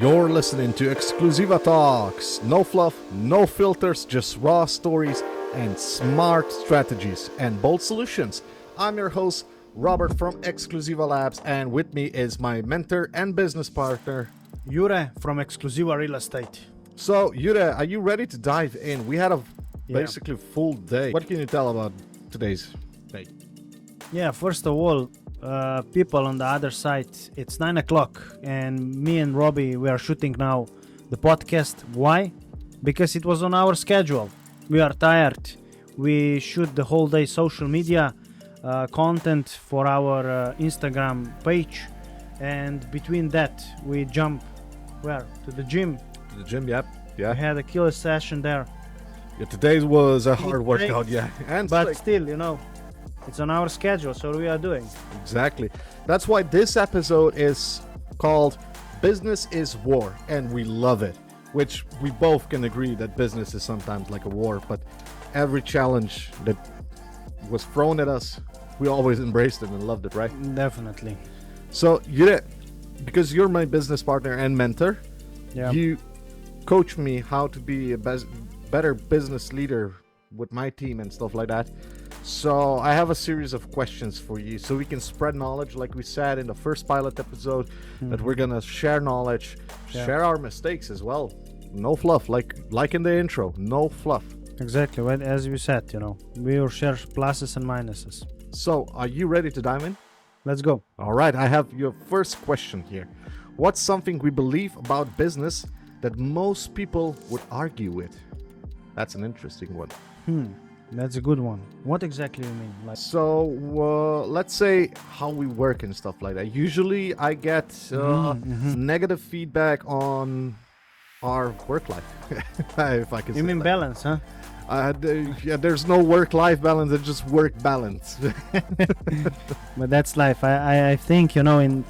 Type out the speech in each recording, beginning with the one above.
You're listening to Exclusiva Talks. No fluff, no filters, just raw stories and smart strategies and bold solutions. I'm your host, Robert from Exclusiva Labs, and with me is my mentor and business partner, Jure from Exclusiva Real Estate. So, Jure, are you ready to dive in? We had a basically full day. What can you tell about today's day? Yeah, first of all, people on the other side, it's 9 o'clock and me and Robbie, we are shooting now the podcast. Why? Because it was on our schedule. We are tired. We shoot the whole day social media content for our Instagram page, and between that we jump to the gym. To the gym, yeah. We had a killer session there. Yeah, today was a hard workout, But still, it's on our schedule, so we are doing. Exactly. That's why this episode is called Business is War, and we love it, which we both can agree that business is sometimes like a war, but every challenge that was thrown at us, we always embraced it and loved it, right? Definitely. So, because you're my business partner and mentor, you coach me how to be a better business leader with my team and stuff like that. So I have a series of questions for you so we can spread knowledge, like we said in the first pilot episode, that we're gonna share knowledge, share our mistakes as well. No fluff, like in the intro, no fluff. Exactly, well, as you said, we will share pluses and minuses. So are you ready to dive in? Let's go. All right, I have your first question here. What's something we believe about business that most people would argue with? That's an interesting one. That's a good one. What exactly do you mean? So let's say how we work and stuff like that. Usually I get negative feedback on our work life. If I can You say mean that. balance, huh? There's no work-life balance, it's just work balance. But that's life. I think, in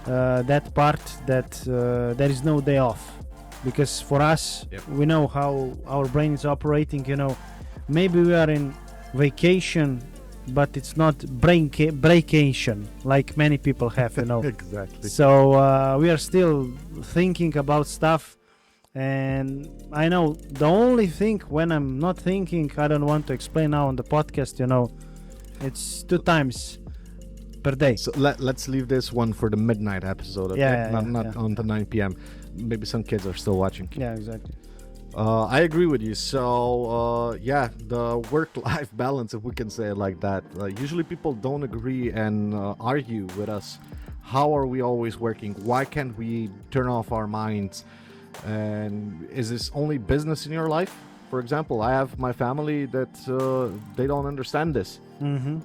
that part that there is no day off. Because for us, we know how our brain is operating, Maybe we are in vacation, but it's not breakation like many people have, Exactly. So we are still thinking about stuff. And I know the only thing when I'm not thinking, I don't want to explain now on the podcast, it's 2 times per day. So let's leave this one for the midnight episode, okay? Not on the 9 p.m. Maybe some kids are still watching. Yeah, exactly. I agree with you. So, the work-life balance, if we can say it like that. Usually people don't agree and argue with us. How are we always working? Why can't we turn off our minds? And is this only business in your life? For example, I have my family that they don't understand this.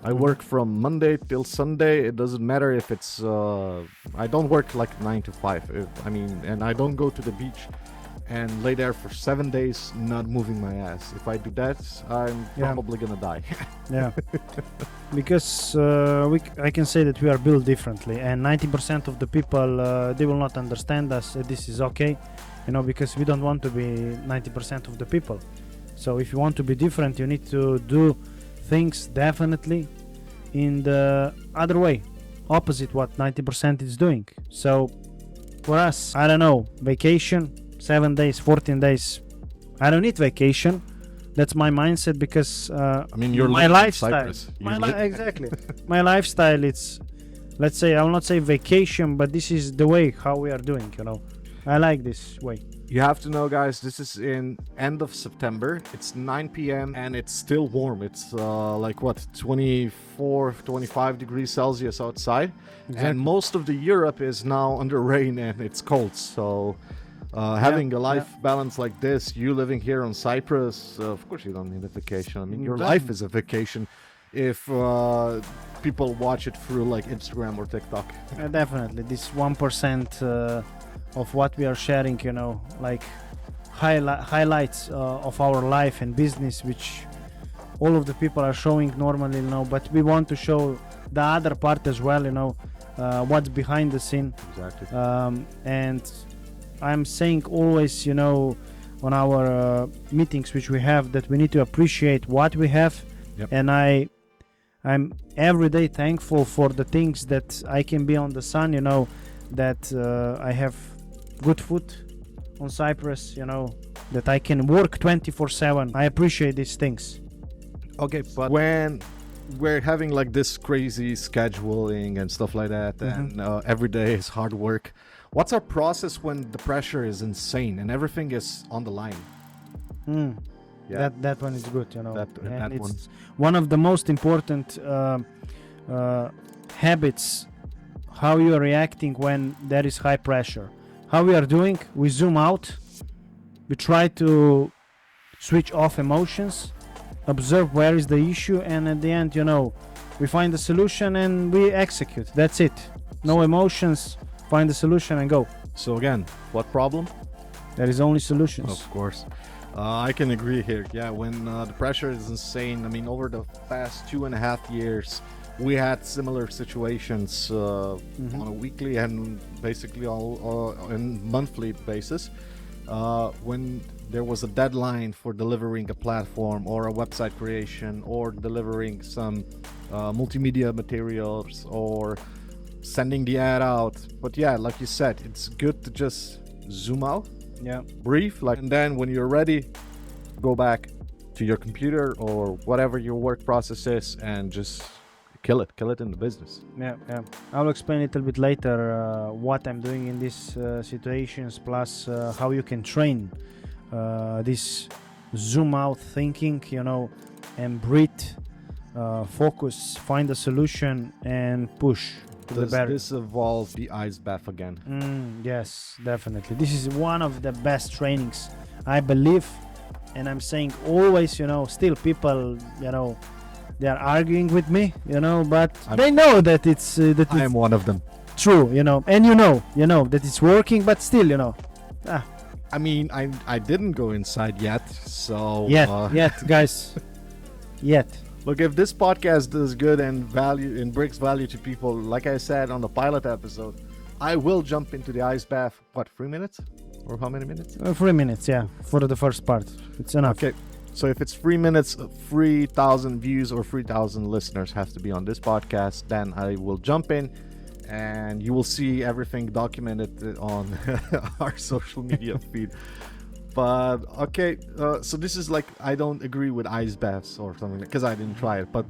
I work from Monday till Sunday. It doesn't matter if it's... I don't work like 9 to 5. And I don't go to the beach and lay there for 7 days not moving my ass. If I do that, I'm probably gonna die. Because I can say that we are built differently, and 90% of the people they will not understand us. This is okay, because we don't want to be 90% of the people. So if you want to be different, you need to do things definitely in the other way, opposite what 90% is doing. So for us, I don't know, vacation, 7 days, 14 days. I don't need vacation. That's my mindset because you're my lifestyle. Cyprus. Exactly. My lifestyle, it's, let's say, I will not say vacation, but this is the way how we are doing, I like this way. You have to know, guys, this is in end of September. It's 9 p.m. and it's still warm. It's 24, 25 degrees Celsius outside. Exactly. And most of the Europe is now under rain and it's cold. So having a life balance like this, you living here on Cyprus, of course you don't need a vacation. Your life is a vacation if people watch it through like Instagram or TikTok. Definitely. This 1% of what we are sharing, like highlights of our life and business, which all of the people are showing normally, but we want to show the other part as well, what's behind the scene. Exactly. And I'm saying always, on our meetings which we have, that we need to appreciate what we have. And I'm every day thankful for the things that I can be on the sun, that I have good food on Cyprus, that I can work 24/7. I appreciate these things. Okay, but when we're having like this crazy scheduling and stuff like that, and every day is hard work, what's our process when the pressure is insane and everything is on the line? Yeah. That one is good, That and one. it's one of the most important habits, how you are reacting when there is high pressure. How we are doing, we zoom out, we try to switch off emotions, observe where is the issue, and at the end, we find the solution and we execute. That's it. No emotions, find the solution and go. So again, what problem? There is only solutions. Of course. I can agree here. Yeah, when the pressure is insane, I mean, over the past 2.5 years, we had similar situations on a weekly and basically all and monthly basis when there was a deadline for delivering a platform or a website creation or delivering some multimedia materials or sending the ad out. But yeah, like you said, it's good to just zoom out, breathe, and then when you're ready, go back to your computer or whatever your work process is and just kill it in the business. I'll explain a little bit later what I'm doing in these situations, plus how you can train this zoom out thinking, and breathe, focus, find a solution and push to the Does better. this involve the ice bath again? Yes, definitely. This is one of the best trainings, I believe, and I'm saying always, still people, they are arguing with me, but they know that it's I am one of them. true, and that it's working, but still, I mean, I didn't go inside yet, so yet, guys, yet. Look, if this podcast does good and brings value to people, like I said on the pilot episode, I will jump into the ice bath. What, 3 minutes? Or how many minutes? 3 minutes, for the first part. It's enough. Okay. So if it's 3 minutes, 3,000 views or 3,000 listeners have to be on this podcast, then I will jump in and you will see everything documented on our social media feed. But okay, so this is like, I don't agree with ice baths or something, because I didn't try it. But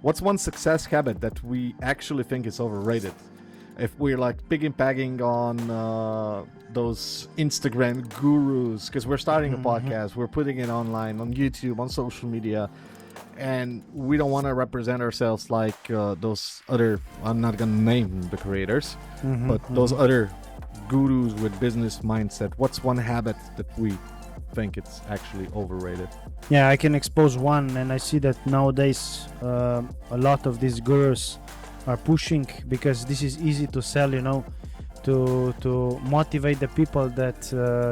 what's one success habit that we actually think is overrated? If we're like piggybacking on those Instagram gurus, because we're starting a podcast, we're putting it online, on YouTube, on social media, and we don't want to represent ourselves like those other, I'm not going to name the creators, but those other gurus with business mindset. What's one habit that we think it's actually overrated? Yeah, I can expose one, and I see that nowadays a lot of these gurus are pushing, because this is easy to sell, to motivate the people that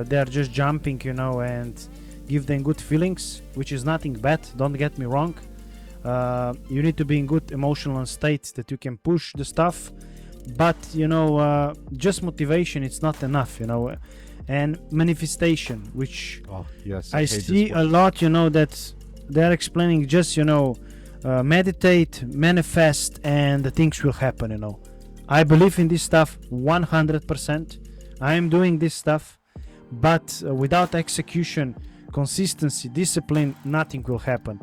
they are just jumping, and give them good feelings, which is nothing bad, don't get me wrong. You need to be in good emotional state that you can push the stuff, but just motivation, it's not enough, and manifestation, which I see a lot, that they're explaining just meditate, manifest, and the things will happen. I believe in this stuff 100%. I am doing this stuff, but without execution, consistency, discipline, nothing will happen.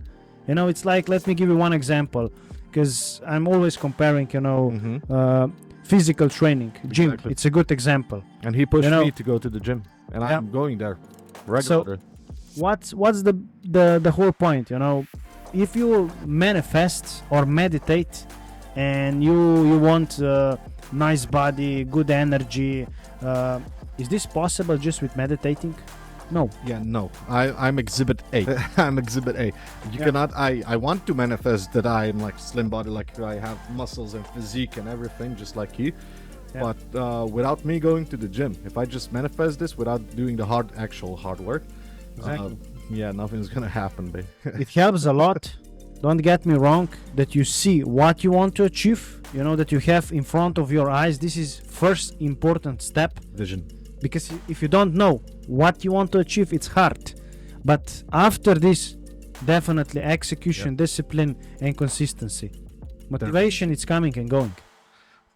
It's like, let me give you one example, because I'm always comparing physical training, gym. Exactly. It's a good example. And he pushed me to go to the gym, and I'm going there regularly. So what's the whole point? If you manifest or meditate and you want nice body, good energy, is this possible just with meditating? No. Yeah, no. I'm exhibit A. I'm exhibit A. You cannot. I want to manifest that I am like slim body, like I have muscles and physique and everything, just like you. Yeah. But without me going to the gym, if I just manifest this without doing the actual hard work, nothing's gonna happen, babe. It helps a lot. Don't get me wrong, that you see what you want to achieve, that you have in front of your eyes. This is first important step. Vision. Because if you don't know what you want to achieve, it's hard. But after this, definitely execution, discipline, and consistency. Motivation is coming and going.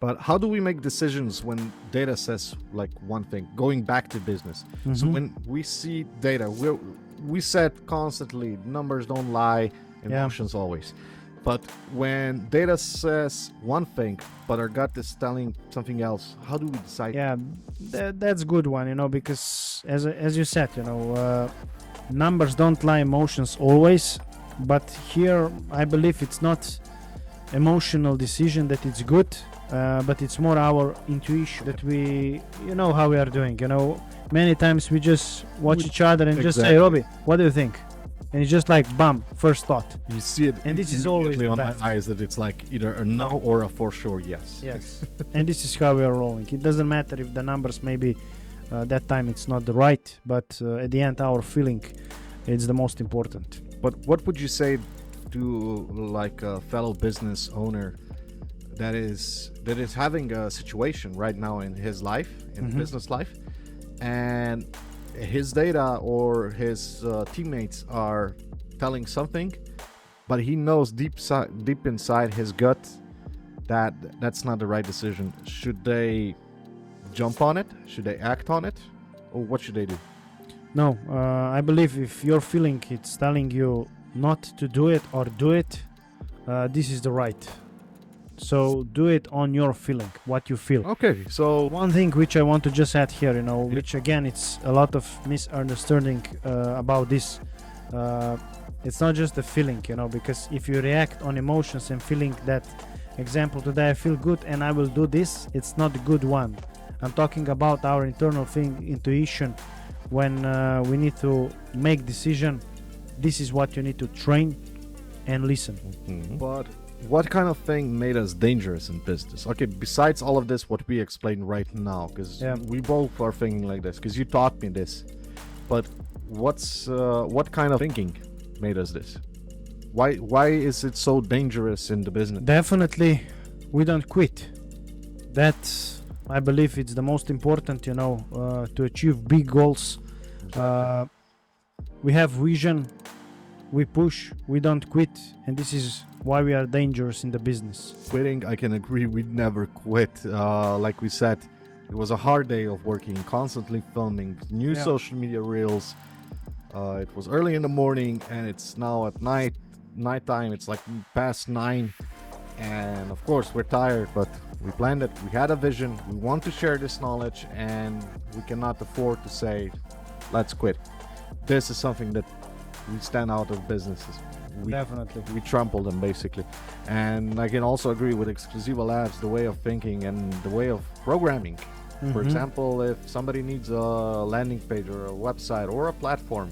But how do we make decisions when data says like one thing? Going back to business. So when we see data, we said constantly numbers don't lie, emotions always. But when data says one thing, but our gut is telling something else, how do we decide? Yeah, that's good one, you know, because as you said, you know, numbers don't lie, emotions always. But here, I believe it's not emotional decision that it's good, but it's more our intuition that we, you know, how we are doing. You know, many times we just watch each other and just say, Robbie, what do you think? And it's just like, bam, first thought. You see it, and this is always on my best. eyes that it's like either a no or a for sure yes. Yes, and this is how we are rolling. It doesn't matter if the numbers maybe that time it's not the right, but at the end our feeling is the most important. But what would you say to like a fellow business owner that is having a situation right now in his life, in business life, and his data or his teammates are telling something, but he knows deep inside his gut that that's not the right decision? Should they jump on it? Should they act on it? Or what should they do? No, I believe if your feeling it's telling you not to do it or do it, this is the right. So do it on your feeling, what you feel. Okay, so one thing which I want to just add here, you know, which again it's a lot of misunderstanding about this. It's not just the feeling, you know, because if you react on emotions and feeling that, example, today I feel good and I will do this, it's not a good one. I'm talking about our internal thing, intuition. When we need to make decision, this is what you need to train and listen. But what kind of thing made us dangerous in business? Okay, besides all of this, what we explained right now, because we both are thinking like this, because you taught me this. But what kind of thinking made us this? Why is it so dangerous in the business? Definitely, we don't quit. That I believe it's the most important, you know, to achieve big goals. We have vision, we push, we don't quit, and this is why we are dangerous in the business. Quitting, I can agree, we never quit. Like we said, it was a hard day of working, constantly filming new social media reels. It was early in the morning and it's now at nighttime. It's like past 9, and of course we're tired, but we planned it. We had a vision. We want to share this knowledge, and we cannot afford to say, let's quit. This is something that we stand out of businesses. Definitely. We trample them basically. And I can also agree with Exclusiva Labs, the way of thinking and the way of programming. For example, if somebody needs a landing page or a website or a platform,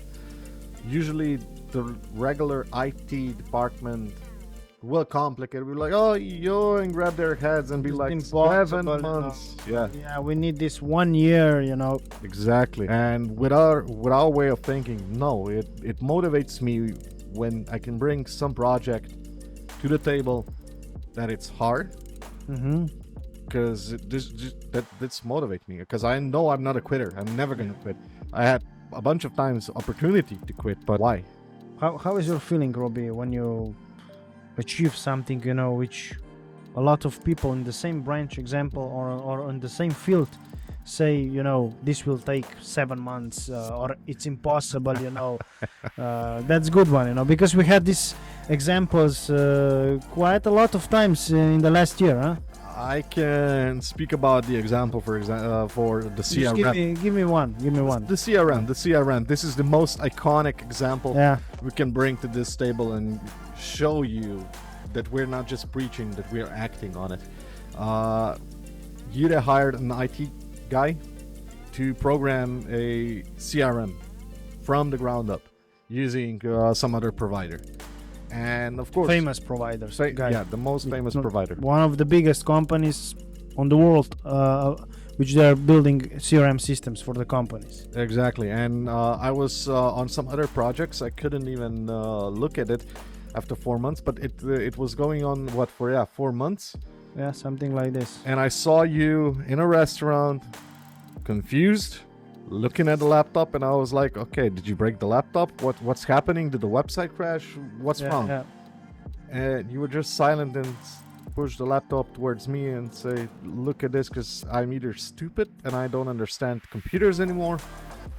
usually the regular IT department will complicate. We're like, oh, and grab their heads and be like, 7 months. Yeah, we need this 1 year, you know. Exactly. And with our way of thinking, no, it motivates me when I can bring some project to the table that it's hard. Because this motivates me, because I know I'm not a quitter. I'm never gonna quit. I had a bunch of times opportunity to quit, but why? How is your feeling, Robbie, when you achieve something, you know, which a lot of people in the same branch, example, or in the same field say, you know, this will take 7 months or it's impossible, you know. That's good one, you know, because we had these examples quite a lot of times in the last year, huh? I can speak about the example for the CRM. Give me one. The CRM. This is the most iconic example we can bring to this table and show you that we're not just preaching, that we're acting on it. Jure hired an IT guy to program a CRM from the ground up using some other provider. And of course, famous providers. The most famous provider. One of the biggest companies on the world, which they are building CRM systems for the companies. Exactly. And I was on some other projects. I couldn't even look at it after 4 months, but it was going on 4 months. Yeah, something like this. And I saw you in a restaurant, confused, looking at the laptop, and I was like, okay, did you break the laptop? What's happening? Did the website crash? What's wrong? And you were just silent and push the laptop towards me and say, look at this, because I'm either stupid and I don't understand computers anymore,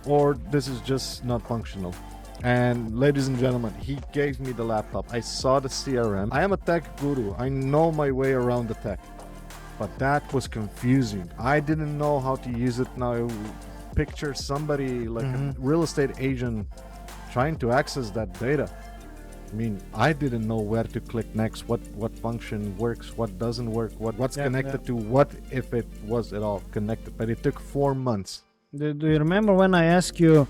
or this is just not functional. And ladies and gentlemen, he gave me the laptop. I saw the CRM. I am a tech guru. I know my way around the tech. But that was confusing. I didn't know how to use it. Now picture somebody like a real estate agent trying to access that data. I mean, I didn't know where to click next, what function works, what doesn't work, what's connected to what, if it was at all connected. But it took 4 months. Do you remember when I asked you,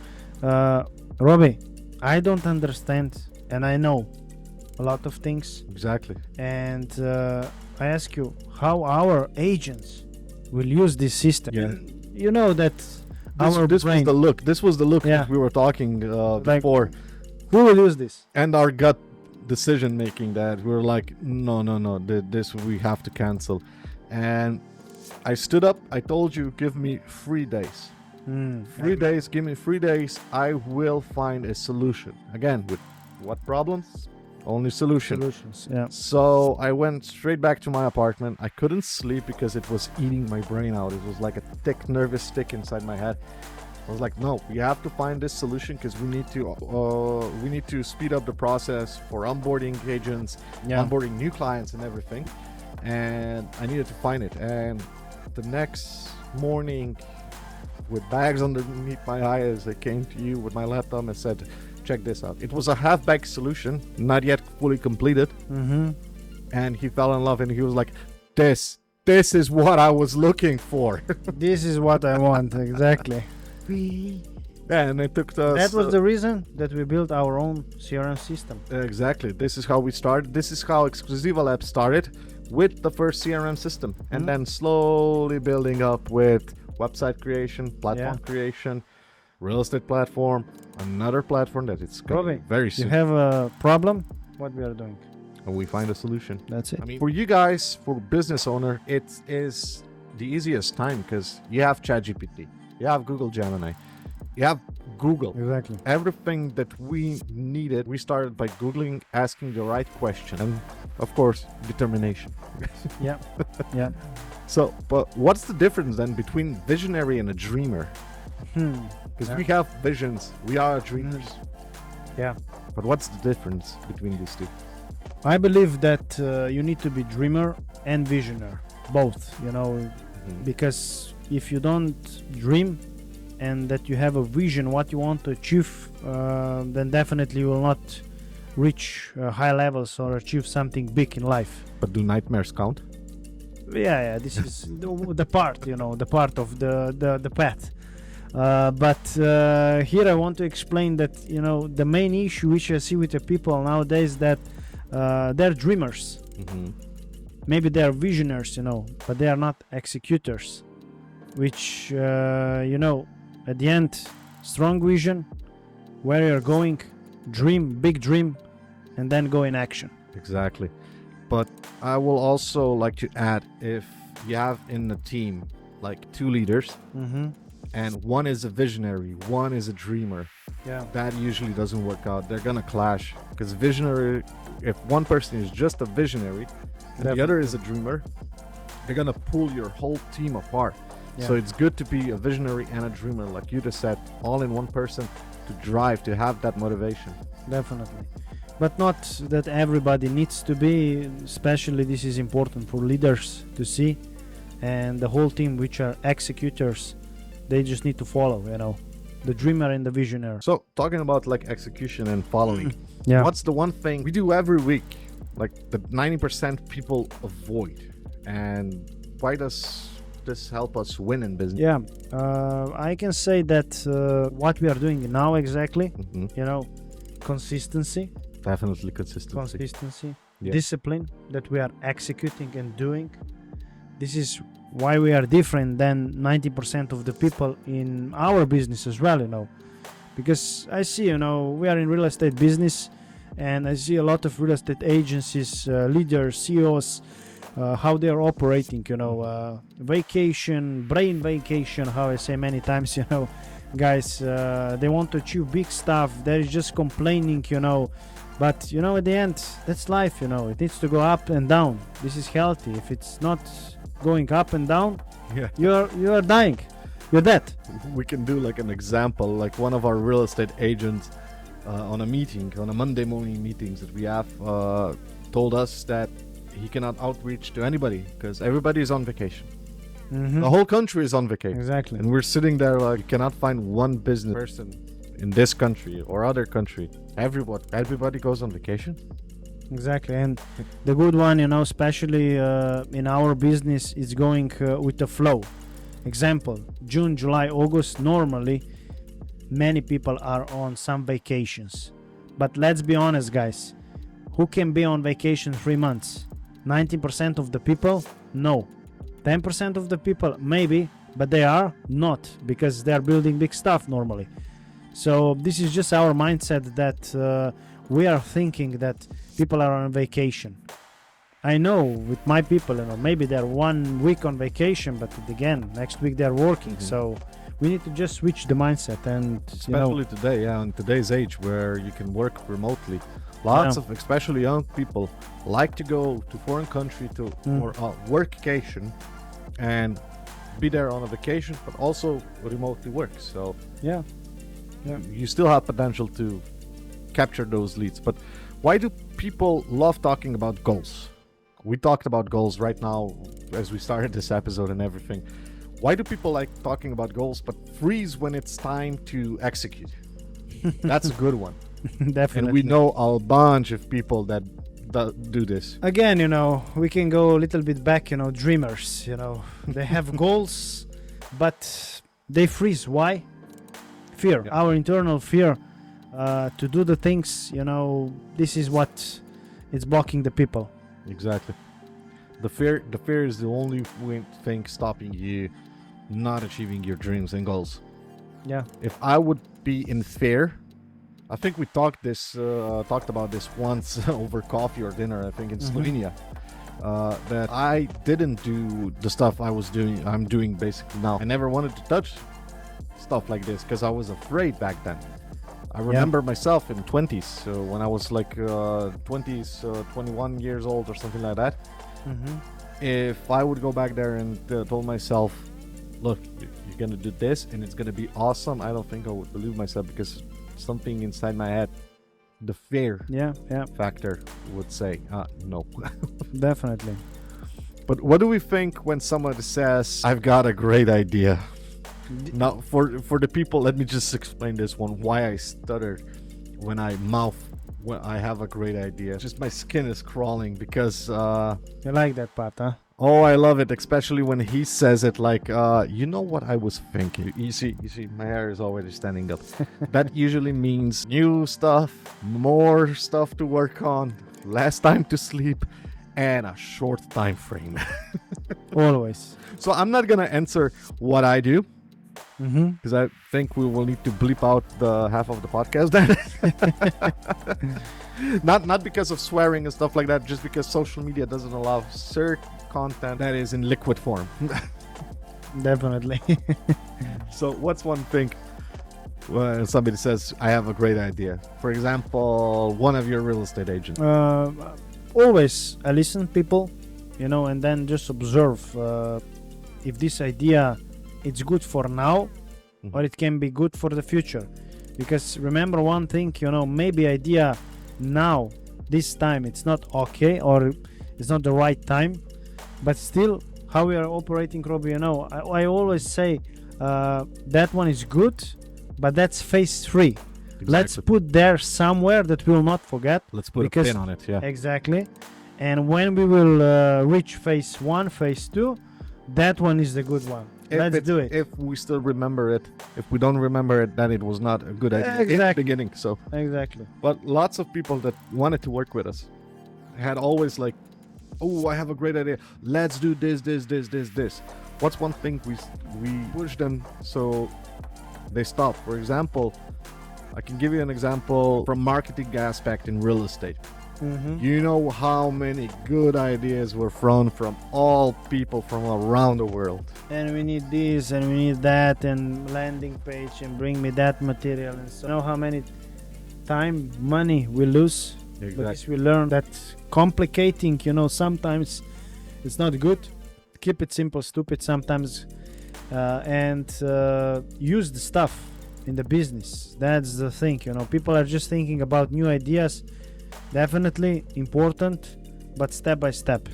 Robbie, I don't understand and I know a lot of things. Exactly. And I ask you how our agents will use this system. Yeah. You know that this was the look. This was the look Yeah. that we were talking Like, before. who will use this? And our gut decision making that we were like, no, this we have to cancel. And I stood up. I told you, give me 3 days. 3 days. Give me 3 days. I will find a solution. Again, with what problems? Only solutions. Yeah. So I went straight back to my apartment. I couldn't sleep because it was eating my brain out. It was like a thick nervous stick inside my head. I was like, no, we have to find this solution because we need to speed up the process for onboarding agents, onboarding new clients and everything. And I needed to find it. And the next morning, with bags underneath my eyes, I came to you with my laptop and said, check this out. It was a half-baked solution, not yet fully completed. And he fell in love and he was like, this is what I was looking for. This is what I want, exactly. And it took us... That was the reason that we built our own CRM system. Exactly. This is how we started. This is how Exclusiva Lab started, with the first CRM system. And then slowly building up with website creation, platform creation, real estate platform, another platform that it's coming very soon. You have a problem? What we are doing? And we find a solution. That's it. I mean, for you guys, for business owner, it is the easiest time because you have ChatGPT, you have Google Gemini, you have Google. Exactly. Everything that we needed, we started by Googling, asking the right question, and of course, determination. Yeah. So, but what's the difference then between visionary and a dreamer? Because we have visions, we are dreamers. Yeah. But what's the difference between these two? I believe that you need to be dreamer and visionary, both, because if you don't dream and that you have a vision what you want to achieve, then definitely you will not reach high levels or achieve something big in life. But do nightmares count? Yeah, this is the part, the part of the path. But here I want to explain that, the main issue which I see with the people nowadays that they're dreamers. Maybe they're visionaries, but they are not executors, which, at the end, strong vision, where you're going, dream, big dream, and then go in action. Exactly. But I will also like to add, if you have in the team like 2 leaders, and one is a visionary, one is a dreamer, that usually doesn't work out. They're gonna clash, because visionary, if one person is just a visionary and the other is a dreamer, they're gonna pull your whole team apart. So it's good to be a visionary and a dreamer, like you just said, all in one person, to drive, to have that motivation. Definitely. But not that everybody needs to be, especially this is important for leaders to see, and the whole team which are executors, they just need to follow, the dreamer and the visionary. So talking about like execution and following, what's the one thing we do every week, like the 90% people avoid, and why does this help us win in business? I can say that what we are doing now exactly, consistency. Definitely consistency. Discipline that we are executing and doing. This is why we are different than 90% of the people in our business as well, because I see, we are in real estate business, and I see a lot of real estate agencies, leaders, CEOs, how they are operating, vacation, brain vacation, how I say many times, guys, they want to achieve big stuff. They're just complaining, But at the end, that's life. It needs to go up and down. This is healthy. If it's not going up and down, Yeah. you are dying. You're dead. We can do like an example, like one of our real estate agents on a Monday morning meetings that we have, told us that he cannot outreach to anybody because everybody is on vacation. Mm-hmm. The whole country is on vacation. Exactly. And we're sitting there like, you cannot find one business person in this country or other country. Everybody goes on vacation. Exactly. And the good one, especially in our business, is going with the flow. Example, June, July, August, normally many people are on some vacations. But let's be honest, guys. Who can be on vacation 3 months? 90% of the people? No. 10% of the people? Maybe. But they are not, because they are building big stuff normally. So this is just our mindset that we are thinking that people are on vacation. I know with my people, maybe they're 1 week on vacation, but again, next week they're working. Mm-hmm. So we need to just switch the mindset. And especially today, in today's age where you can work remotely. Lots of, especially young people, like to go to foreign country for a workcation and be there on a vacation, but also remotely work. So yeah, you still have potential to capture those leads. But why do people love talking about goals? We talked about goals right now as we started this episode and everything. Why do people like talking about goals but freeze when it's time to execute? That's a good one. Definitely. And we know a bunch of people that do this. Again, we can go a little bit back, dreamers, they have goals, but they freeze. Why? Fear, our internal fear to do the things, this is what is blocking the people. Exactly. The fear is the only thing stopping you not achieving your dreams and goals. Yeah. If I would be in fear, I think we talked about this once over coffee or dinner, I think in Slovenia, that I didn't do the stuff I'm doing basically now. I never wanted to touch stuff like this because I was afraid back then. I remember myself in 20s, so when I was like 21 years old or something like that. If I would go back there and told myself, look, you're gonna do this and it's gonna be awesome, I don't think I would believe myself, because something inside my head, the fear factor, would say no. Definitely. But what do we think when somebody says, I've got a great idea? Now, for the people, let me just explain this one, why I stuttered when I have a great idea. Just my skin is crawling because You like that part, huh? oh, I love it, especially when he says it like, you know what I was thinking. You see, my hair is already standing up. That usually means new stuff, more stuff to work on, less time to sleep, and a short time frame. Always. So I'm not gonna answer what I do, because I think we will need to bleep out the half of the podcast then. Not because of swearing and stuff like that, just because social media doesn't allow certain content that is in liquid form. Definitely. So what's one thing when somebody says, I have a great idea? For example, one of your real estate agents. Always I listen people, and then just observe if this idea it's good for now or it can be good for the future. Because remember one thing, maybe idea now, this time it's not okay or it's not the right time, but still how we are operating, Robbie, I always say that one is good, but that's phase 3. Exactly. Let's put there somewhere that we'll not forget. Let's put a pin on it. Yeah, exactly. And when we will reach phase 1, phase 2, that one is the good one. Let's do it. If we still remember it. If we don't remember it, then it was not a good idea in the beginning. So exactly. But lots of people that wanted to work with us had always like, oh, I have a great idea. Let's do this. What's one thing we push them so they stop? For example, I can give you an example from marketing aspect in real estate. You know how many good ideas were thrown from all people from around the world. And we need this and we need that and landing page and bring me that material and so. You know how many time, money we lose Because we learn that complicating, sometimes it's not good. Keep it simple, stupid sometimes, and use the stuff in the business. That's the thing, people are just thinking about new ideas. Definitely important, but step by step.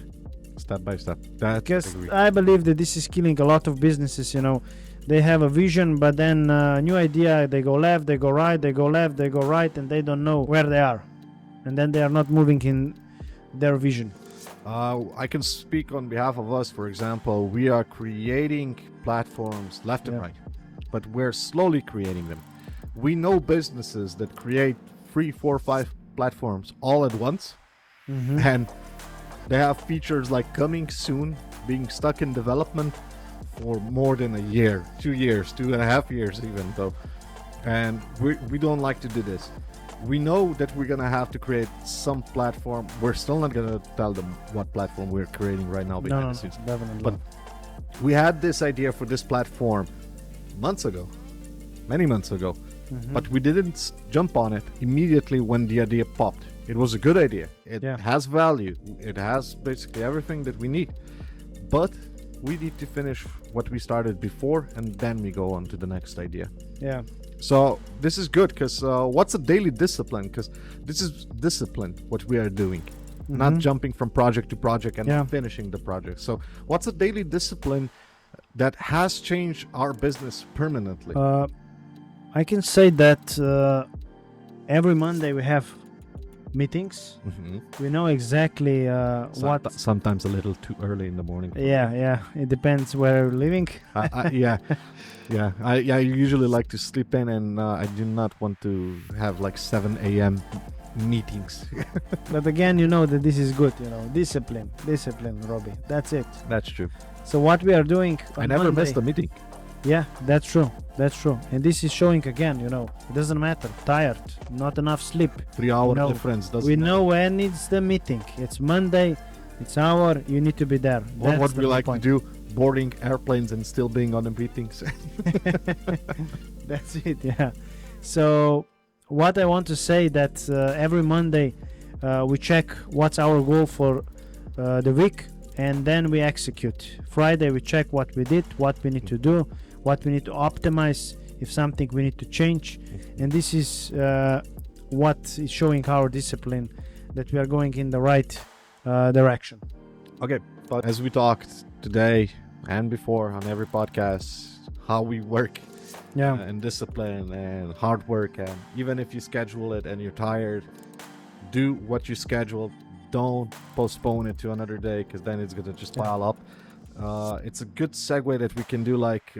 Because I believe that this is killing a lot of businesses. They have a vision, but then new idea, they go left, they go right, they go left, they go right, and they don't know where they are, and then they are not moving in their vision. I can speak on behalf of us. For example, we are creating platforms left and right, but we're slowly creating them. We know businesses that create 3, 4, 5 platforms all at once, and they have features like coming soon, being stuck in development for more than a year, 2 years, 2.5 years even though. And we don't like to do this. We know that we're gonna have to create some platform. We're still not gonna tell them what platform we're creating right now behind the scenes. Definitely. But we had this idea for this platform many months ago, but we didn't jump on it immediately when the idea popped. It was a good idea. It has value. It has basically everything that we need. But we need to finish what we started before, and then we go on to the next idea. Yeah. So this is good, because what's a daily discipline? Because this is discipline, what we are doing, not jumping from project to project and finishing the project. So what's a daily discipline that has changed our business permanently? I can say that every Monday we have meetings. We know exactly what. Sometimes a little too early in the morning. Yeah. It depends where we're living. I usually like to sleep in, and I do not want to have like 7 a.m. meetings. But again, that this is good. Discipline, Robbie. That's it. That's true. So what we are doing on I never Monday, missed a meeting. Yeah, that's true. And this is showing again, it doesn't matter. Tired, not enough sleep. 3 hour difference doesn't We matter. know when it's the meeting. It's Monday, it's hour, you need to be there. What we like to do, boarding airplanes and still being on the meetings. That's it, yeah. So what I want to say that every Monday we check what's our goal for the week, and then we execute. Friday we check what we did, what we need to do, what we need to optimize, if something we need to change. And this is what is showing our discipline, that we are going in the right direction. Okay, but as we talked today and before on every podcast, how we work and discipline and hard work, and even if you schedule it and you're tired, do what you schedule. Don't postpone it to another day, because then it's gonna just pile up. It's a good segue that we can do, like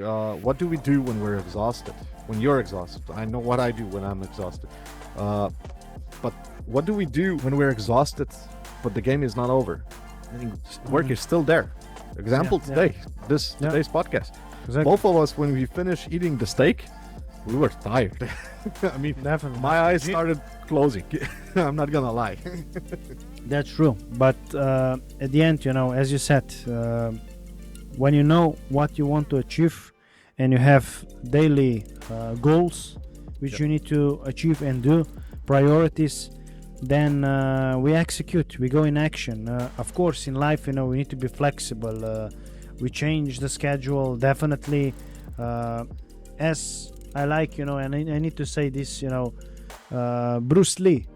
what do we do when we're exhausted, when you're exhausted? I know what I do when I'm exhausted, but what do we do when we're exhausted but the game is not over? Work is still there. Example today, today's podcast. Exactly. Both of us, when we finished eating the steak, we were tired. I mean, definitely, my eyes started closing. I'm not gonna lie. That's true. But at the end, as you said, when you know what you want to achieve and you have daily goals which you need to achieve and do, priorities, then we execute, we go in action. Of course, in life, we need to be flexible. We change the schedule, definitely. As I like, and I need to say this, Bruce Lee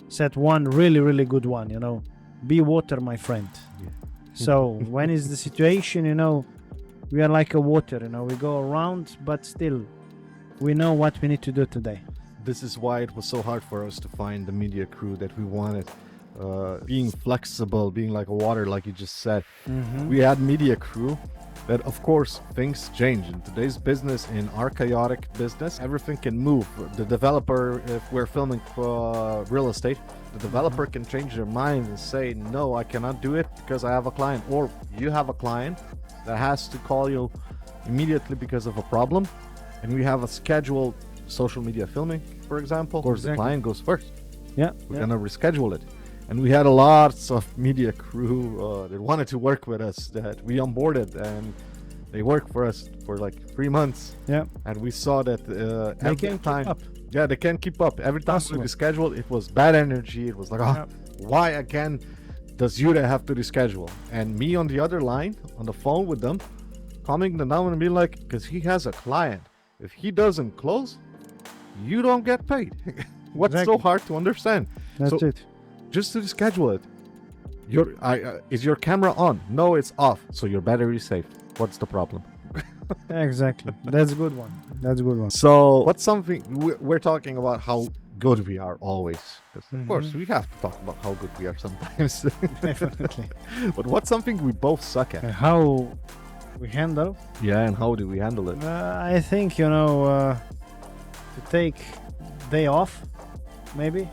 said one really, really good one, be water, my friend. Yeah. So when is the situation, we are like a water, we go around, but still we know what we need to do today. This is why it was so hard for us to find the media crew that we wanted. Being flexible, being like a water, like you just said. We had media crew that, of course, things change in today's business. In our chaotic business, everything can move. The developer, if we're filming for real estate, the developer can change their mind and say, no, I cannot do it because I have a client. Or you have a client that has to call you immediately because of a problem, and we have a scheduled social media filming, for example. Of course, the client goes first. We're gonna reschedule it. And we had a lot of media crew that wanted to work with us, that we onboarded, and They worked for us for like 3 months, Yeah. and we saw that They every can't keep time. up. Yeah, they can't keep up. Every time we Possible. rescheduled, it was bad energy. It was like, Yeah. why again does Jure have to reschedule? And me on the other line, on the phone with them, calming them down and being like, because he has a client. If he doesn't close, you don't get paid. What's so Exactly. hard to understand? That's So it. just to schedule it. Is your camera on? No, it's off. So your battery is safe. What's the problem? Exactly. That's a good one. That's a good one. So what's something we're talking about how good we are always. 'Cause of course we have to talk about how good we are sometimes. Definitely. But what's something we both suck at? How we handle? Yeah, and how do we handle it? I think to take day off, maybe.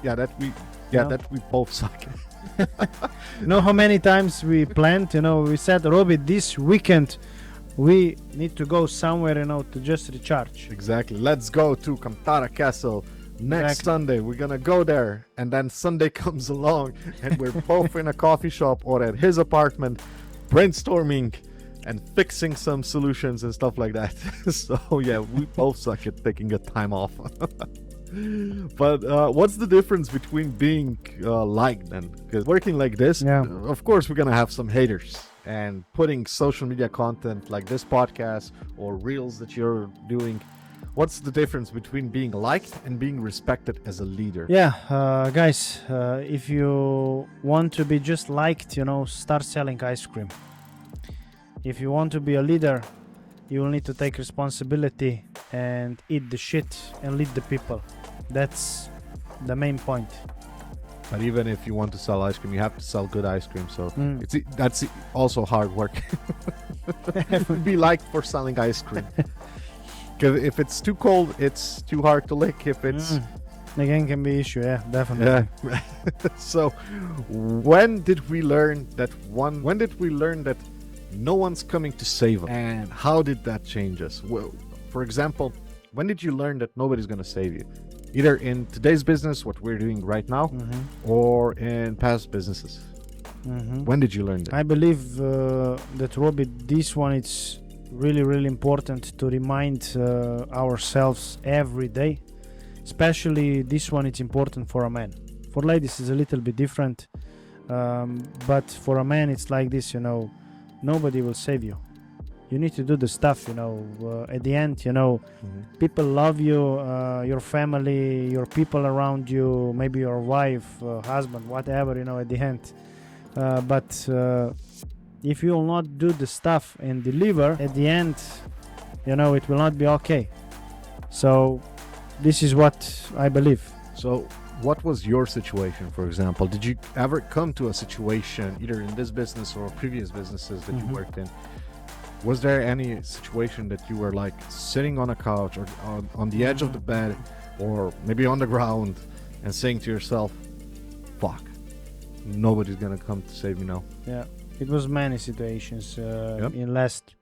Yeah, that No. we both suck at. You know how many times we planned? We said, Robbie, this weekend we need to go somewhere, to just recharge. Exactly. Let's go to Kamtara Castle next Exactly. Sunday. We're gonna go there, and then Sunday comes along, and we're both in a coffee shop or at his apartment, brainstorming and fixing some solutions and stuff like that. So yeah, we both suck at taking a time off. But what's the difference between being liked then? Because working like this, Yeah. of course we're gonna have some haters, and putting social media content like this podcast or reels that you're doing, what's the difference between being liked and being respected as a leader? Yeah, guys, if you want to be just liked, start selling ice cream. If you want to be a leader, you will need to take responsibility and eat the shit and lead the people. That's the main point. But even if you want to sell ice cream, you have to sell good ice cream. So Mm. that's also hard work. Be liked for selling ice cream. Because if it's too cold, it's too hard to lick. If it's Again, can be issue. Yeah, definitely. yeah. So when did we learn that when did we learn that no one's coming to save us, and how did that change us? Well, for example, when did you learn that nobody's going to save you, either in today's business, what we're doing right now, or in past businesses? When did you learn that? I believe that, Robbie, this one it's really, really important to remind ourselves every day. Especially this one, it's important for a man. For ladies, it's a little bit different, but for a man, it's like this. Nobody will save you. You need to do the stuff. At the end, people love you, your family, your people around you, maybe your wife, husband, whatever. At the end. But if you will not do the stuff and deliver, at the end, it will not be okay. So this is what I believe. So what was your situation, for example? Did you ever come to a situation, either in this business or previous businesses that you worked in? Was there any situation that you were like sitting on a couch or on the edge of the bed or maybe on the ground and saying to yourself, fuck, nobody's gonna come to save me now? Yeah, it was many situations in last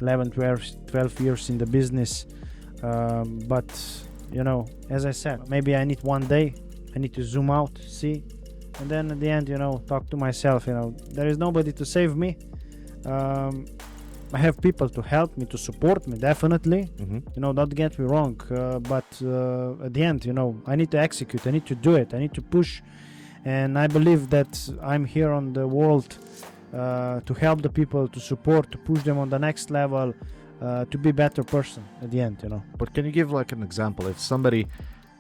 11, 12 years in the business. But, as I said, maybe I need one day, I need to zoom out, see, and then at the end, talk to myself, there is nobody to save me. I have people to help me, to support me, definitely. Don't get me wrong. But at the end, I need to execute, I need to do it, I need to push. And I believe that I'm here on the world to help the people, to support, to push them on the next level, to be a better person at the end, But can you give like an example? If somebody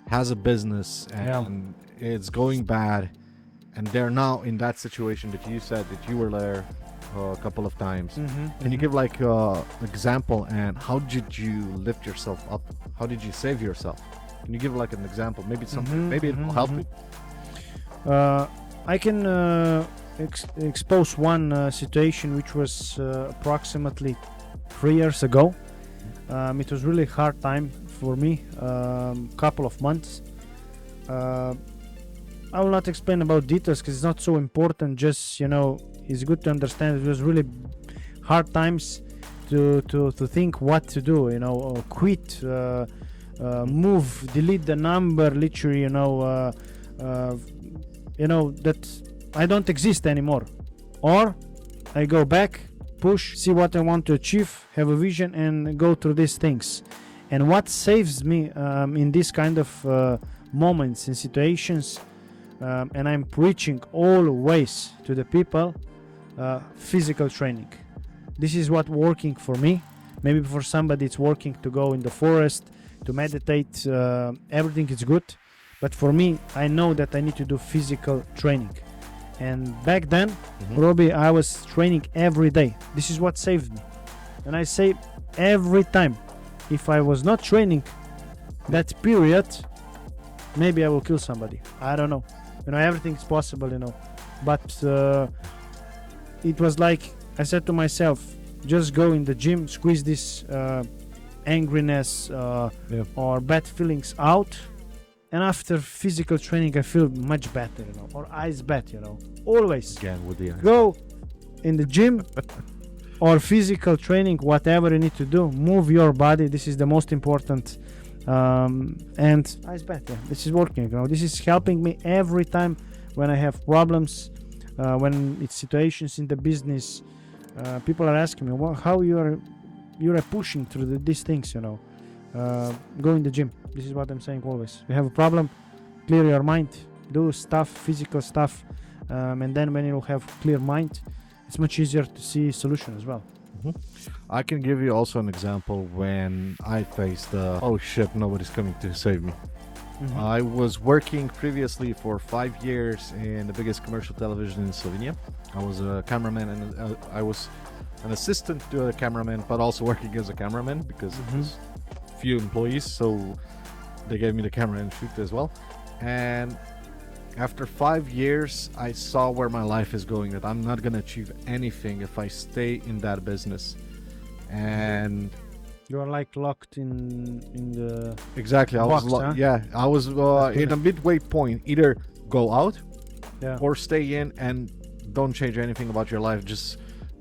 has a business and it's going bad and they're now in that situation that you said that you were there a couple of times, can you give like an example, and how did you lift yourself up? How did you save yourself? Can you give like an example? Maybe something, maybe it will help you. I can expose one situation which was approximately 3 years ago. It was really hard time for me, couple of months. I will not explain about details because it's not so important. Just it's good to understand it was really hard times to think what to do. Or quit, move, delete the number, literally. That I don't exist anymore, or I go back push, see what I want to achieve, have a vision, and go through these things. And what saves me in this kind of moments and situations, and I'm preaching always to the people, physical training. This is what working for me. Maybe for somebody it's working to go in the forest, to meditate, everything is good. But for me, I know that I need to do physical training. And back then, Robbie, I was training every day. This is what saved me. And I say every time, if I was not training that period, maybe I will kill somebody. I don't know. Everything is possible, But it was like, I said to myself, just go in the gym, squeeze this angriness or bad feelings out. And after physical training, I feel much better, or ice bath, always. Again with the Go in the gym or physical training, whatever you need to do, move your body. This is the most important. And ice bath, this is working, this is helping me every time when I have problems, when it's situations in the business. People are asking me, how you're pushing through these things, go in the gym. This is what I'm saying always. You have a problem, clear your mind, do stuff, physical stuff, and then when you have clear mind, it's much easier to see solution as well. I can give you also an example when I faced oh shit, nobody's coming to save me. I was working previously for 5 years in the biggest commercial television in Slovenia. I was a cameraman, and I was an assistant to a cameraman, but also working as a cameraman because it was few employees, so they gave me the camera and shoot as well. And after 5 years, I saw where my life is going, that I'm not gonna achieve anything if I stay in that business. And you are like locked in the exactly box, I was in a midway point, either go out or stay in and don't change anything about your life, just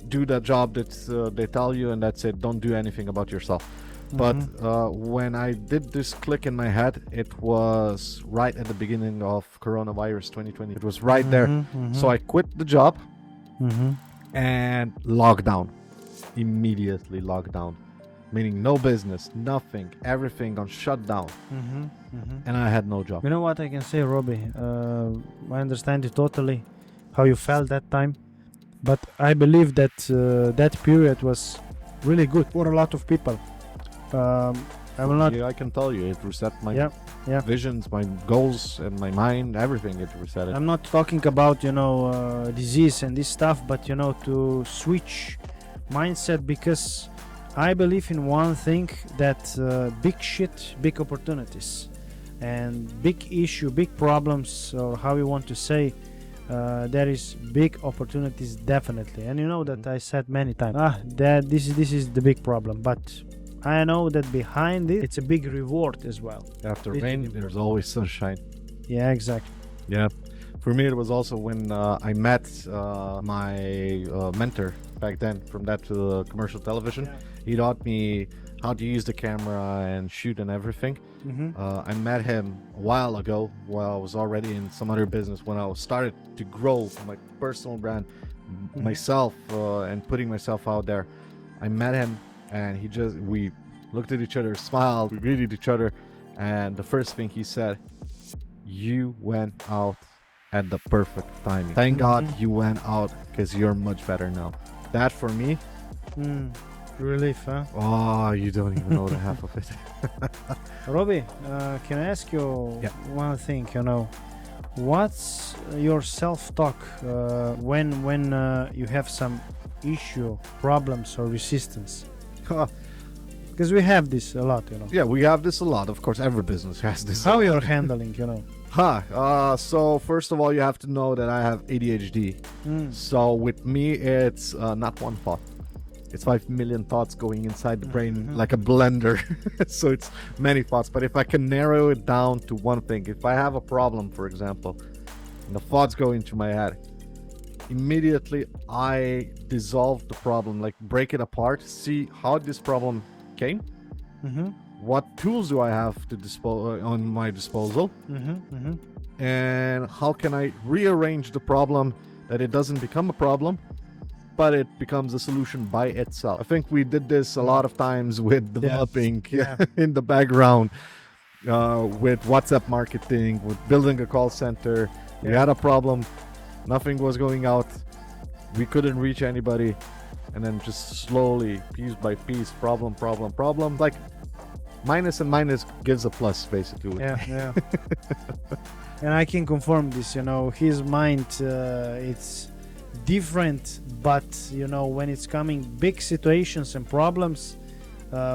do the job that they tell you, and that's it. Don't do anything about yourself. But when I did this click in my head, it was right at the beginning of coronavirus 2020. It was right there. So I quit the job and lockdown. Immediately lockdown. Meaning no business, nothing, everything on shutdown. And I had no job. You know what I can say, Robbie? I understand you totally, how you felt that time. But I believe that that period was really good for a lot of people. I will not. I can tell you, it reset my visions, my goals, and my mind. Everything it reset it. I'm not talking about disease and this stuff, but to switch mindset, because I believe in one thing, that big shit, big opportunities, and big issue, big problems, or how you want to say. There is big opportunities, definitely, and that I said many times. That this is the big problem, but I know that behind it, it's a big reward as well. After rain, there's always sunshine. Yeah, exactly. Yeah. For me, it was also when I met my mentor back then from that commercial television. He taught me how to use the camera and shoot and everything. I met him a while ago while I was already in some other business, when I started to grow my personal brand, myself, and putting myself out there. I met him, and we looked at each other, smiled, we greeted each other, and the first thing he said, "You went out at the perfect timing. Thank God you went out, because you're much better now." That for me, relief, huh? Oh, you don't even know the half of it. Robbie, can I ask you one thing? What's your self-talk when you have some issue, problems, or resistance? Because we have this a lot, Yeah, we have this a lot. Of course, every business has this. How you're handling, So first of all, you have to know that I have ADHD. So with me, it's not one thought. It's 5 million thoughts going inside the brain like a blender. So it's many thoughts. But if I can narrow it down to one thing, if I have a problem, for example, and the thoughts go into my head, immediately I dissolve the problem, like break it apart, see how this problem came, what tools do I have to on my disposal, and how can I rearrange the problem that it doesn't become a problem, but it becomes a solution by itself. I think we did this a lot of times with developing in the background, with WhatsApp marketing, with building a call center. We had a problem, nothing was going out, we couldn't reach anybody, and then just slowly, piece by piece, problem, like minus and minus gives a plus, basically. Yeah. And I can confirm this, his mind, it's different, but when it's coming big situations and problems,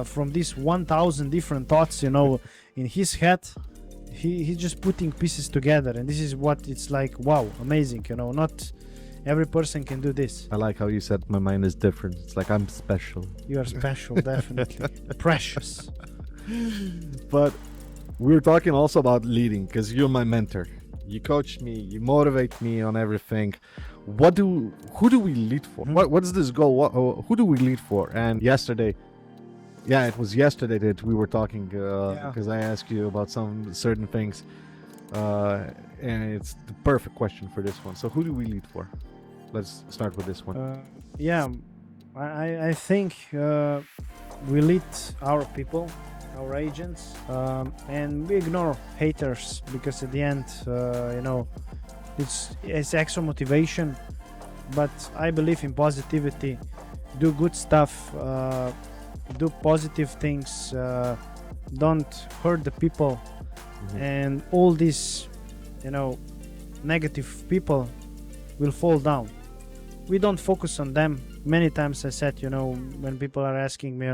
from these 1,000 different thoughts, in his head, he's just putting pieces together, and this is what it's like. Wow, amazing. Not every person can do this. I like how you said my mind is different. It's like I'm special. You are special. Definitely precious. But we're talking also about leading, because you're my mentor. You coach me, you motivate me on everything. Who do we lead for? What's this goal? Who do we lead for? And yesterday, it was yesterday that we were talking, because I asked you about some certain things, and it's the perfect question for this one. So who do we lead for? Let's start with this one. I think we lead our people, our agents, and we ignore haters, because at the end, it's extra motivation. But I believe in positivity. Do good stuff, do positive things, don't hurt the people, and all these negative people will fall down. We don't focus on them. Many times I said, when people are asking me,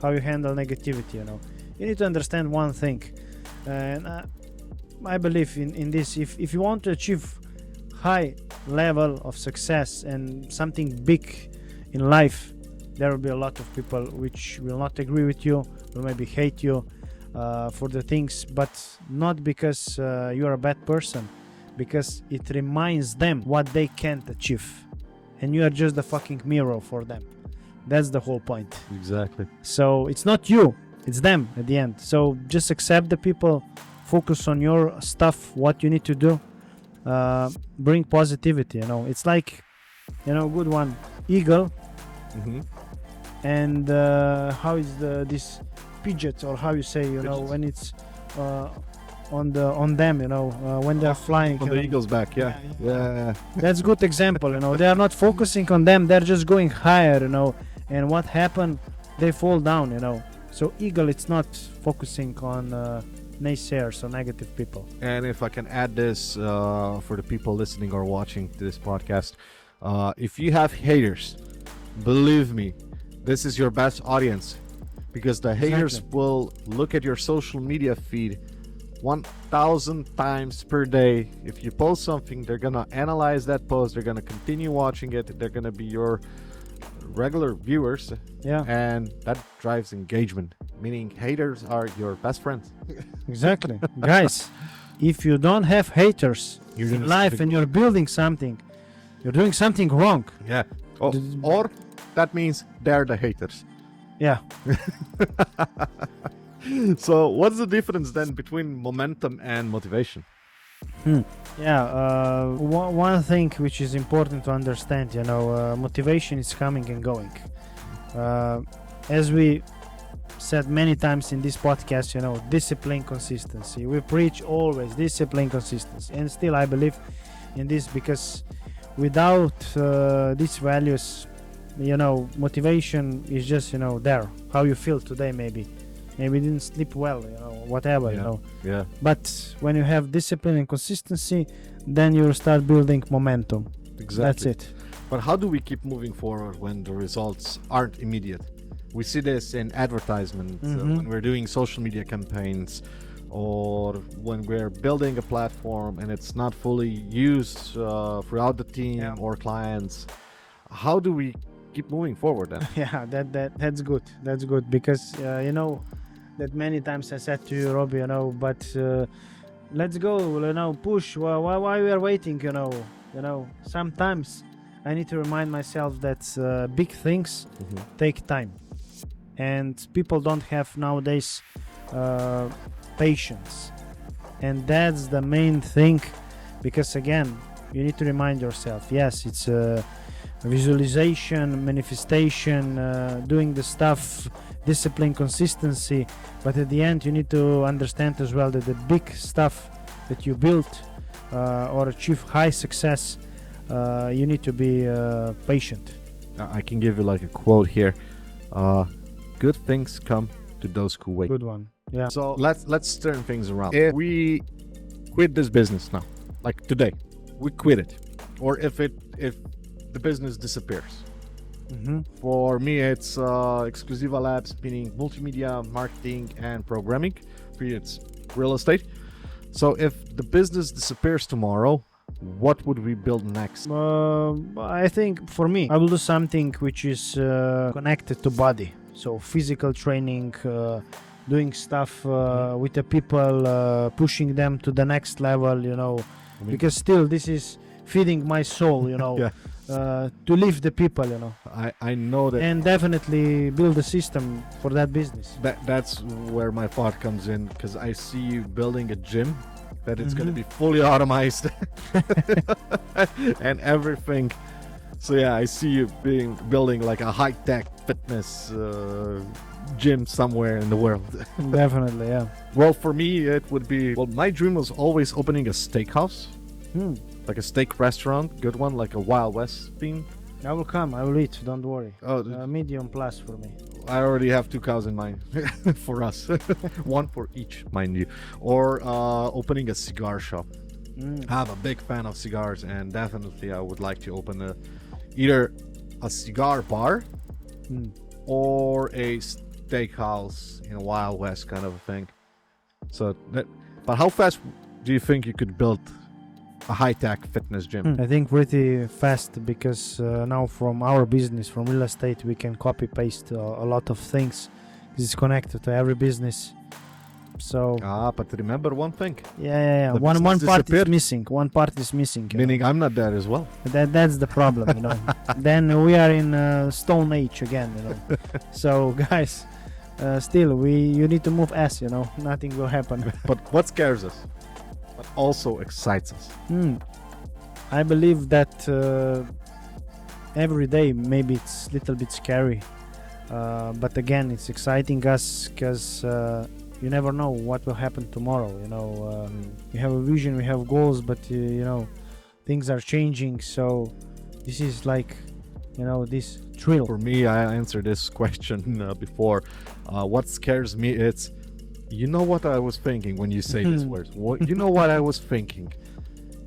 how you handle negativity, you need to understand one thing, and I believe in this. If you want to achieve high level of success and something big in life, there will be a lot of people which will not agree with you, will maybe hate you for the things, but not because you're a bad person, because it reminds them what they can't achieve, and you are just the fucking mirror for them. That's the whole point. Exactly. So it's not you, it's them at the end. So just accept the people, focus on your stuff, what you need to do, bring positivity. It's like, good one, eagle, and how is this pigeon, or how you say, when it's on them, when they're flying on the eagle's back. Yeah. That's good example. They are not focusing on them, they're just going higher, and what happened, they fall down. So eagle, it's not focusing on naysayers or negative people. And if I can add this for the people listening or watching to this podcast, if you have haters, believe me, this is your best audience, because the haters will look at your social media feed 1,000 times per day. If you post something, they're gonna analyze that post, they're gonna continue watching it, they're gonna be your regular viewers, and that drives engagement, meaning haters are your best friends. Exactly. Guys, if you don't have haters in life and you're building something, you're doing something wrong. Or that means they're the haters. So what's the difference then between momentum and motivation? One thing which is important to understand, motivation is coming and going. As we said many times in this podcast, discipline, consistency. We preach always discipline, consistency, and still I believe in this, because without these values, motivation is just, there. How you feel today, maybe you didn't sleep well, whatever, But when you have discipline and consistency, then you'll start building momentum. Exactly. That's it. But how do we keep moving forward when the results aren't immediate? We see this in advertisements, when we're doing social media campaigns, or when we're building a platform and it's not fully used throughout the team or clients. How do we keep moving forward then? That's good. That's good, because that many times I said to you, Robbie, but let's go, push. Why we are waiting? Sometimes I need to remind myself that big things take time, and people don't have nowadays patience, and that's the main thing. Because again, you need to remind yourself, yes, it's visualization, manifestation, doing the stuff, discipline, consistency. But at the end, you need to understand as well that the big stuff that you built or achieve high success, you need to be patient. I can give you like a quote here. Good things come to those who wait. Good one. Yeah. So let's turn things around. If we quit this business now, like today, we quit it, or if the business disappears. For me, it's Exclusiva Labs, meaning multimedia, marketing, and programming. For you, it's real estate. So if the business disappears tomorrow, what would we build next? I think for me, I will do something which is connected to body. So physical training, doing stuff with the people, pushing them to the next level, because still this is feeding my soul, Yeah. To lift the people, I know that. and definitely build a system for that business. That's where my thought comes in, because I see you building a gym that it's going to be fully automized and everything. So yeah, I see you building like a high-tech fitness gym somewhere in the world. Definitely, yeah. Well, for me, it would be, my dream was always opening a steakhouse, like a steak restaurant, good one, like a Wild West theme. I will come, I will eat, don't worry. Oh, Medium plus for me. I already have 2 cows in mind for us. One for each, mind you. Or opening a cigar shop. I'm a big fan of cigars, and definitely I would like to open either a cigar bar or a steakhouse in Wild West kind of a thing. But how fast do you think you could build a high-tech fitness gym? I think pretty fast, because now from our business, from real estate, we can copy paste a lot of things. It's connected to every business. So but remember one thing. yeah. The One business part is disappeared. missing. One part is missing. Meaning I'm not there as well. That's the problem, Then we are in Stone Age again, So guys, still you need to move ass, Nothing will happen. But what scares us? What also excites us? I believe that every day maybe it's a little bit scary, but again it's exciting us, because you never know what will happen tomorrow. We have a vision, we have goals, but things are changing. So this is like this thrill. For me, I answered this question before. What scares me, it's what I was thinking when you say these words. What I was thinking.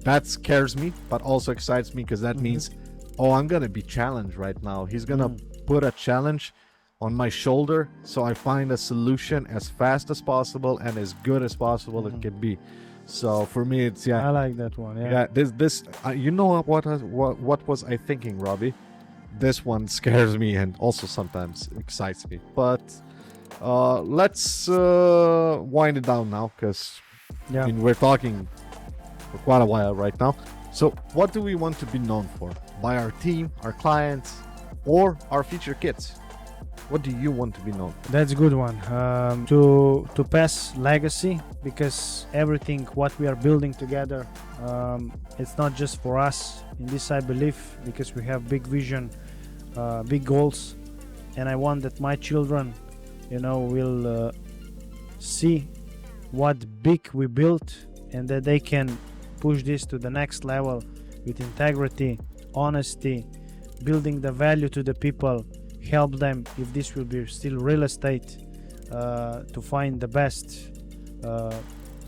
That scares me, but also excites me, because that means, I'm gonna be challenged right now. He's gonna put a challenge on my shoulder, so I find a solution as fast as possible and as good as possible it can be. So for me, it's I like that one. Yeah, this what was I thinking, Robbie? This one scares me and also sometimes excites me. But let's wind it down now, because we're talking for quite a while right now. So what do we want to be known for? By our team, our clients, or our future kids? What do you want to be known for? That's a good one. To pass legacy, because everything what we are building together, it's not just for us. In this I believe, because we have big vision, big goals, and I want that my children, will see what big we built, and that they can push this to the next level with integrity, honesty, building the value to the people. Help them, if this will be still real estate, to find the best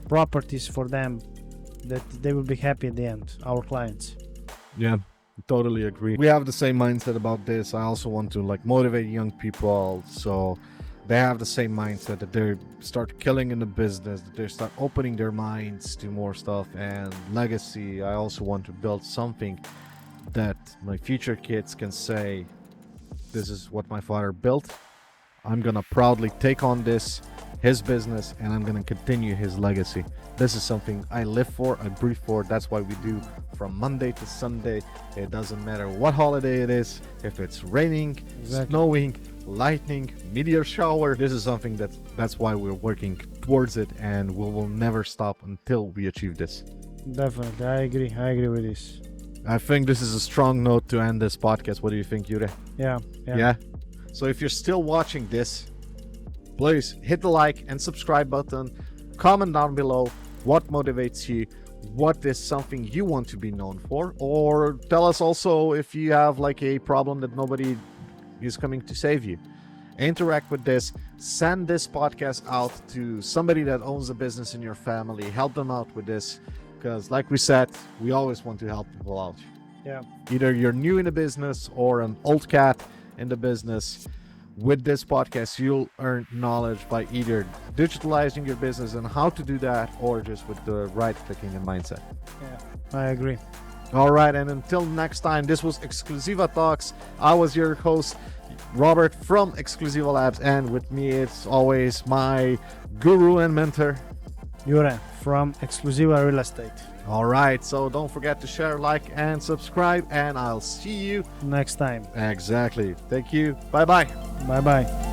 properties for them, that they will be happy at the end, our clients. Yeah, totally agree. We have the same mindset about this. I also want to motivate young people, so they have the same mindset, that they start killing in the business, that they start opening their minds to more stuff. And legacy, I also want to build something that my future kids can say, this is what my father built. I'm gonna proudly take on his business, and I'm gonna continue his legacy. This is something I live for, I breathe for. That's why we do from Monday to Sunday. It doesn't matter what holiday it is, if it's raining, snowing, lightning, meteor shower. This is something that's why we're working towards it, and we will never stop until we achieve this. Definitely, I agree with this. I think this is a strong note to end this podcast. What do you think, Jure? Yeah. Yeah. So if you're still watching this, please hit the like and subscribe button. Comment down below what motivates you, what is something you want to be known for, or tell us also if you have like a problem that nobody is coming to save you. Interact with this. Send this podcast out to somebody that owns a business in your family. Help them out with this, because like we said, we always want to help people out. Yeah. Either you're new in the business or an old cat in the business. With this podcast, you'll earn knowledge by either digitalizing your business and how to do that, or just with the right clicking and mindset. Yeah, I agree. All right, and until next time, this was Exclusiva Talks. I was your host, Robert from Exclusiva Labs, and with me, it's always my guru and mentor, Jure from Exclusiva Real Estate. All right, so don't forget to share, like, and subscribe, and I'll see you Next time. exactly. Thank you. Bye-bye. Bye-bye.